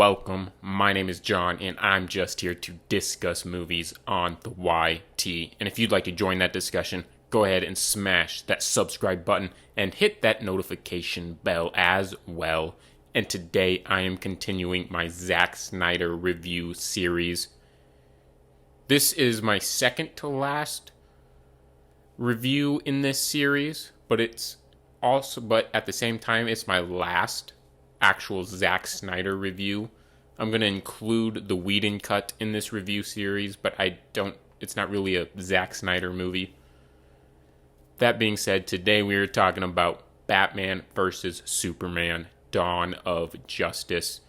welcome. My name is John, and I'm just here to discuss movies on the YT. And if you'd like to join that discussion, go ahead and smash that subscribe button and hit that notification bell as well. And today I am continuing my Zack Snyder review series. This is my second to last review in this series, but at the same time, it's my last actual Zack Snyder review. I'm going to include the Whedon cut in this review series, but it's not really a Zack Snyder movie. That being said, today we are talking about Batman vs. Superman, Dawn of Justice.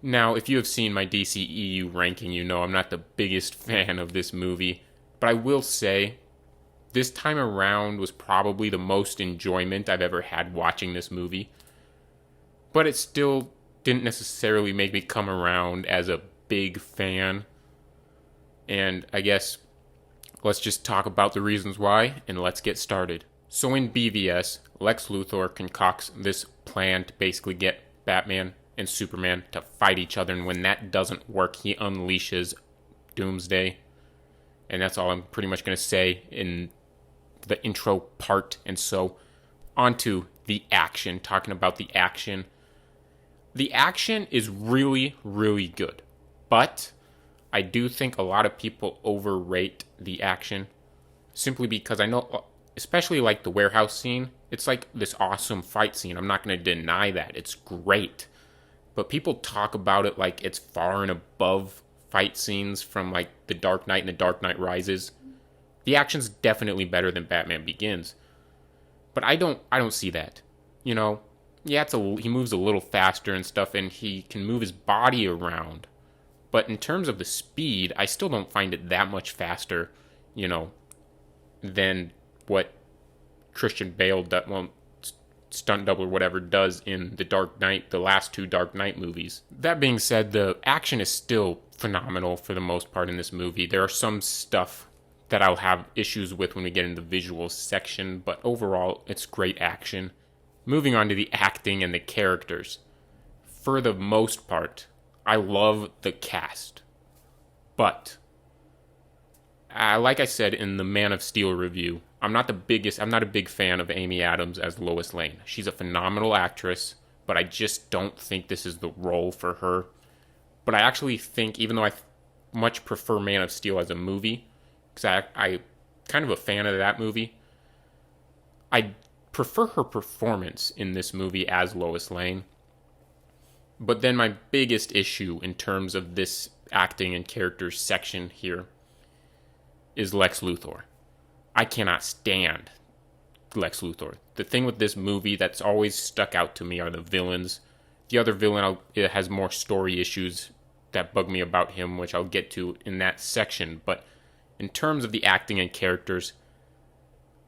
Now, if you have seen my DCEU ranking, you know I'm not the biggest fan of this movie, but I will say this time around was probably the most enjoyment I've ever had watching this movie. But it still didn't necessarily make me come around as a big fan. And I guess let's just talk about the reasons why, and let's get started. So in BVS, Lex Luthor concocts this plan to basically get Batman and Superman to fight each other, and when that doesn't work, he unleashes Doomsday. And that's all I'm pretty much going to say in the intro part. And so, onto the action, talking about the action. The action is really, really good, but I do think a lot of people overrate the action simply because I know, especially like the warehouse scene, it's like this awesome fight scene. I'm not going to deny that. It's great, but people talk about it like it's far and above fight scenes from like The Dark Knight and The Dark Knight Rises. The action's definitely better than Batman Begins, but I don't see that, you know. Yeah, he moves a little faster and stuff, and he can move his body around. But in terms of the speed, I still don't find it that much faster, you know, than what Christian Bale, stunt double or whatever, does in The Dark Knight, the last two Dark Knight movies. That being said, the action is still phenomenal for the most part in this movie. There are some stuff that I'll have issues with when we get in the visuals section, but overall, it's great action. Moving on to the acting and the characters. For the most part, I love the cast. But, like I said in the Man of Steel review, I'm not a big fan of Amy Adams as Lois Lane. She's a phenomenal actress, but I just don't think this is the role for her. But I actually think, even though I much prefer Man of Steel as a movie, because I'm kind of a fan of that movie, I prefer her performance in this movie as Lois Lane. But then my biggest issue in terms of this acting and characters section here is Lex Luthor. I cannot stand Lex Luthor. The thing with this movie that's always stuck out to me are the villains. The other villain has more story issues that bug me about him, which I'll get to in that section. But in terms of the acting and characters,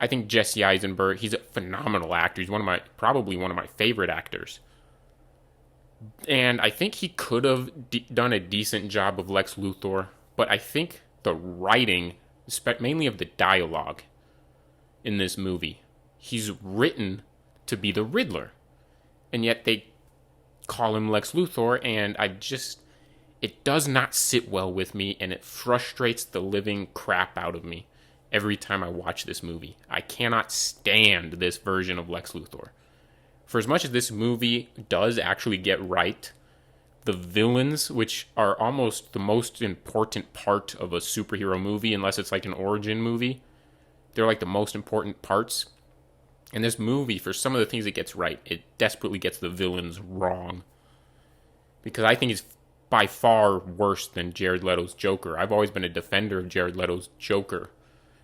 I think Jesse Eisenberg, he's a phenomenal actor. He's probably one of my favorite actors. And I think he could have done a decent job of Lex Luthor, but I think the writing, mainly of the dialogue in this movie, he's written to be the Riddler. And yet they call him Lex Luthor, and it does not sit well with me, and it frustrates the living crap out of me every time I watch this movie. I cannot stand this version of Lex Luthor. For as much as this movie does actually get right, the villains, which are almost the most important part of a superhero movie, unless it's like an origin movie, they're like the most important parts. And this movie, for some of the things it gets right, it desperately gets the villains wrong. Because I think it's by far worse than Jared Leto's Joker. I've always been a defender of Jared Leto's Joker,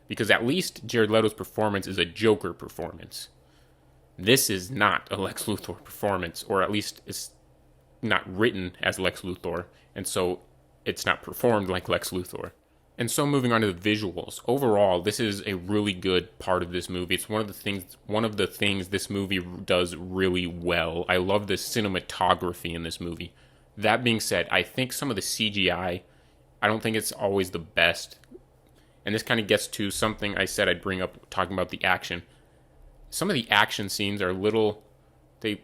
because at least Jared Leto's performance is a Joker performance. This is not a Lex Luthor performance, or at least it's not written as Lex Luthor, and so it's not performed like Lex Luthor. And so moving on to the visuals. Overall, this is a really good part of this movie. It's one of the things this movie does really well. I love the cinematography in this movie. That being said, I think some of the CGI, I don't think it's always the best. And this kind of gets to something I said I'd bring up talking about the action. Some of the action scenes are they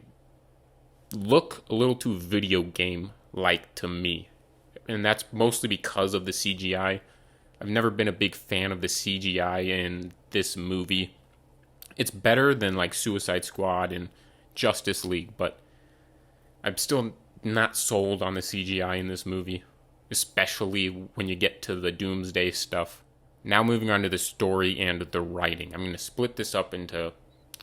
look a little too video game like to me. And that's mostly because of the CGI. I've never been a big fan of the CGI in this movie. It's better than like Suicide Squad and Justice League, but I'm still not sold on the CGI in this movie, especially when you get to the Doomsday stuff. Now moving on to the story and the writing. I'm going to split this up into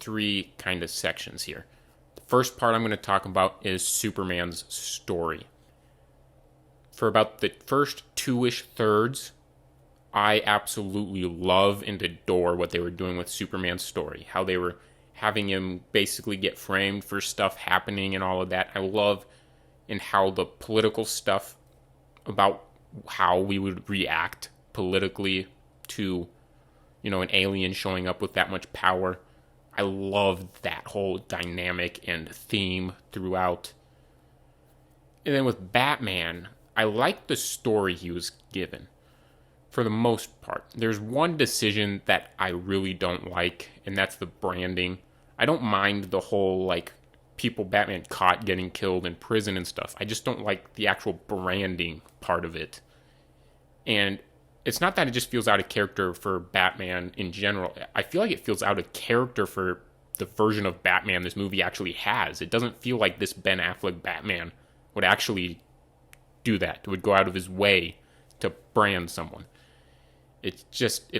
three kind of sections here. The first part I'm going to talk about is Superman's story. For about the first two-ish thirds, I absolutely love and adore what they were doing with Superman's story. How they were having him basically get framed for stuff happening and all of that. I love and how the political stuff about how we would react politically to, an alien showing up with that much power. I love that whole dynamic and theme throughout. And then with Batman, I like the story he was given. For the most part. There's one decision that I really don't like, and that's the branding. I don't mind the whole, people Batman caught getting killed in prison and stuff. I just don't like the actual branding part of it. And it's not that it just feels out of character for Batman in general. I feel like it feels out of character for the version of Batman this movie actually has. It doesn't feel like this Ben Affleck Batman would actually do that. It would go out of his way to brand someone. It just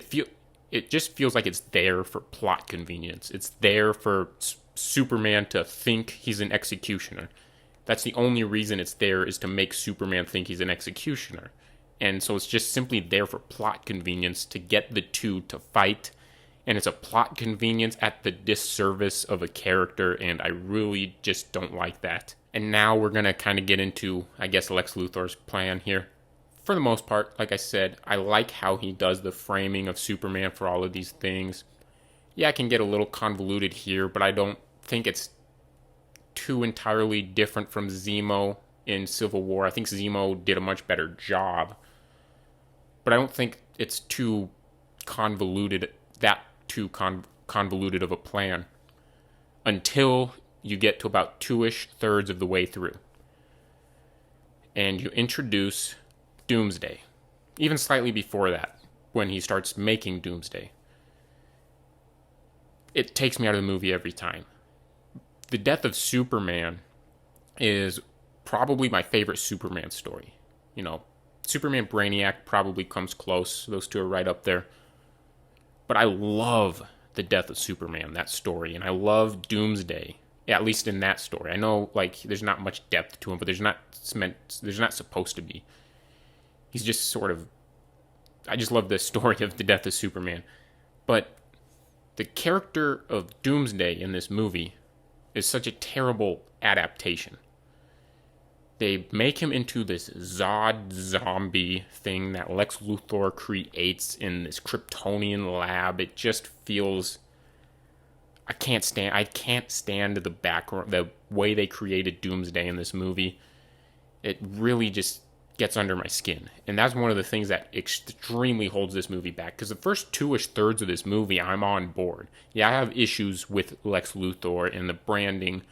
feels like it's there for plot convenience. It's there for Superman to think he's an executioner. That's the only reason it's there, is to make Superman think he's an executioner. And so it's just simply there for plot convenience to get the two to fight. And it's a plot convenience at the disservice of a character, and I really just don't like that. And now we're going to kind of get into, I guess, Lex Luthor's plan here. For the most part, like I said, I like how he does the framing of Superman for all of these things. Yeah, it can get a little convoluted here, but I don't think it's too entirely different from Zemo in Civil War. I think Zemo did a much better job, but I don't think it's too convoluted, convoluted of a plan, until you get to about two-ish thirds of the way through. And you introduce Doomsday. Even slightly before that, when he starts making Doomsday. It takes me out of the movie every time. The death of Superman is probably my favorite Superman story. Superman Brainiac probably comes close. Those two are right up there. But I love the death of Superman, that story. And I love Doomsday, at least in that story. I know, there's not much depth to him, but there's not supposed to be. He's just sort of... I just love the story of the death of Superman. But the character of Doomsday in this movie is such a terrible adaptation. They make him into this Zod zombie thing that Lex Luthor creates in this Kryptonian lab. It just feels... I can't stand the way they created Doomsday in this movie. It really just gets under my skin. And that's one of the things that extremely holds this movie back. Because the first two-ish thirds of this movie, I'm on board. Yeah, I have issues with Lex Luthor and the branding,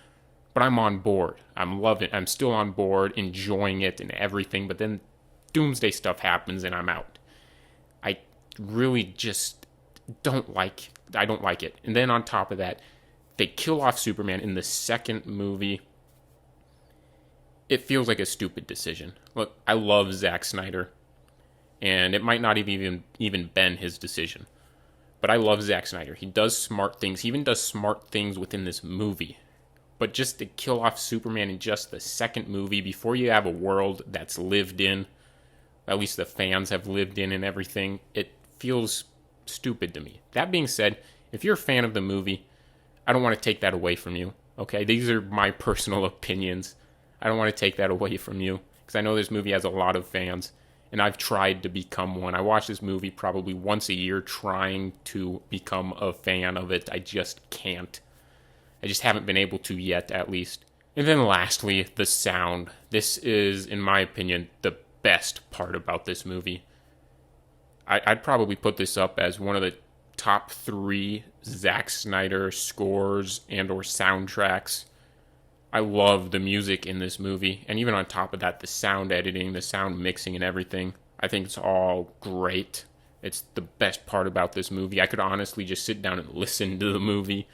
but I'm on board. I'm loving it. I'm still on board, enjoying it and everything. But then Doomsday stuff happens and I'm out. I really just don't like it. And then on top of that, they kill off Superman in the second movie. It feels like a stupid decision. Look, I love Zack Snyder, and it might not have even been his decision. But I love Zack Snyder. He does smart things. He even does smart things within this movie. But just to kill off Superman in just the second movie, before you have a world that's lived in, at least the fans have lived in and everything, it feels stupid to me. That being said, if you're a fan of the movie, I don't want to take that away from you. Okay, these are my personal opinions. I don't want to take that away from you, because I know this movie has a lot of fans, and I've tried to become one. I watch this movie probably once a year trying to become a fan of it. I just can't. I just haven't been able to yet, at least. And then lastly, the sound. This is, in my opinion, the best part about this movie. I'd probably put this up as one of the top 3 Zack Snyder scores and or soundtracks I love the music in this movie, and even on top of that, the sound editing, the sound mixing, and everything. I think it's all great. It's the best part about this movie. I could honestly just sit down and listen to the movie.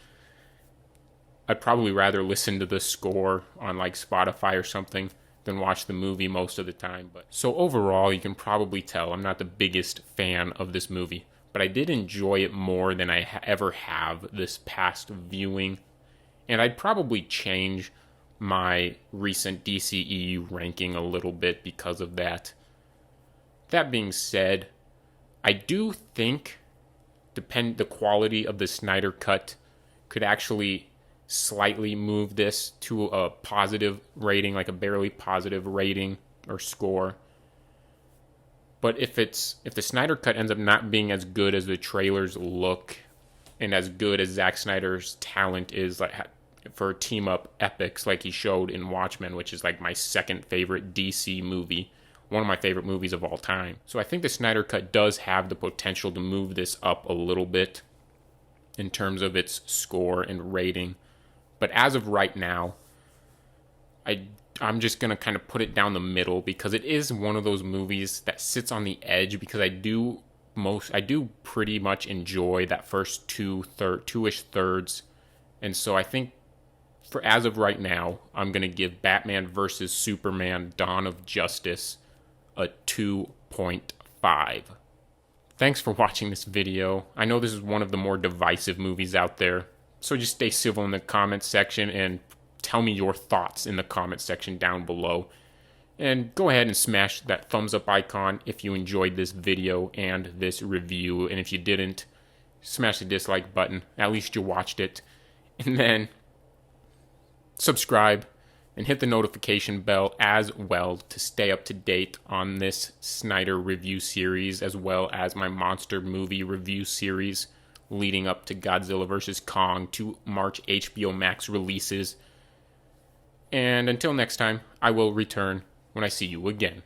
I'd probably rather listen to the score on like Spotify or something than watch the movie most of the time. But so overall, you can probably tell I'm not the biggest fan of this movie, but I did enjoy it more than I ever have this past viewing. And I'd probably change my recent DCEU ranking a little bit because of that. That being said, I do think the quality of the Snyder Cut could actually slightly move this to a positive rating, like a barely positive rating or score. But if the Snyder Cut ends up not being as good as the trailers look, and as good as Zack Snyder's talent is, like for team up epics like he showed in Watchmen, which is like my second favorite DC movie, one of my favorite movies of all time. So I think the Snyder Cut does have the potential to move this up a little bit in terms of its score and rating. But as of right now, I'm just going to kind of put it down the middle because it is one of those movies that sits on the edge because I do pretty much enjoy that first two-ish thirds. And so I think for as of right now, I'm going to give Batman vs. Superman Dawn of Justice a 2.5. Thanks for watching this video. I know this is one of the more divisive movies out there. So just stay civil in the comments section and tell me your thoughts in the comments section down below. And go ahead and smash that thumbs up icon if you enjoyed this video and this review. And if you didn't, smash the dislike button. At least you watched it. And then subscribe and hit the notification bell as well to stay up to date on this Snyder review series as well as my monster movie review series leading up to Godzilla vs. Kong, 2 March HBO Max releases. And until next time, I will return when I see you again.